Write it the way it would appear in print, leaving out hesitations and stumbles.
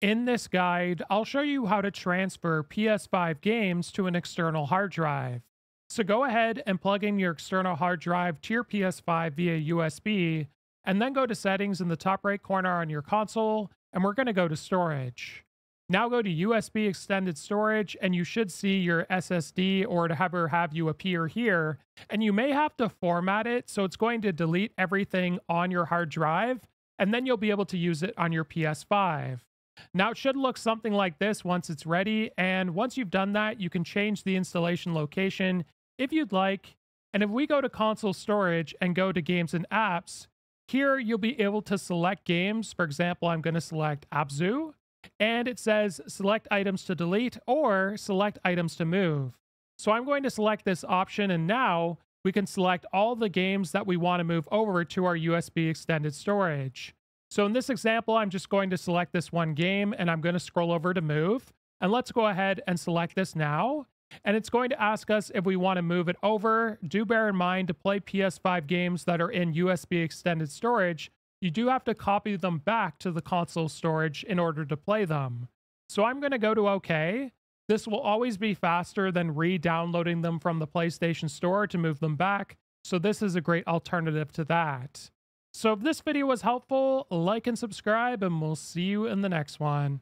In this guide, I'll show you how to transfer PS5 games to an external hard drive. So go ahead and plug in your external hard drive to your PS5 via USB, and then go to Settings in the top right corner on your console, and we're going to go to Storage. Now go to USB Extended Storage, and you should see your SSD or whatever have you appear here, and you may have to format it, so it's going to delete everything on your hard drive, and then you'll be able to use it on your PS5. Now it should look something like this once it's ready, and once you've done that, you can change the installation location if you'd like. And if we go to console storage and go to games and apps, here you'll be able to select games. For example, I'm going to select Abzu, and it says select items to delete or select items to move. So I'm going to select this option, and now we can select all the games that we want to move over to our USB extended storage. So in this example, I'm just going to select this one game, and I'm going to scroll over to move. And let's go ahead and select this now. And it's going to ask us if we want to move it over. Do bear in mind, to play PS5 games that are in USB extended storage, you do have to copy them back to the console storage in order to play them. So I'm going to go to OK. This will always be faster than re-downloading them from the PlayStation Store to move them back. So this is a great alternative to that. So if this video was helpful, like and subscribe, and we'll see you in the next one.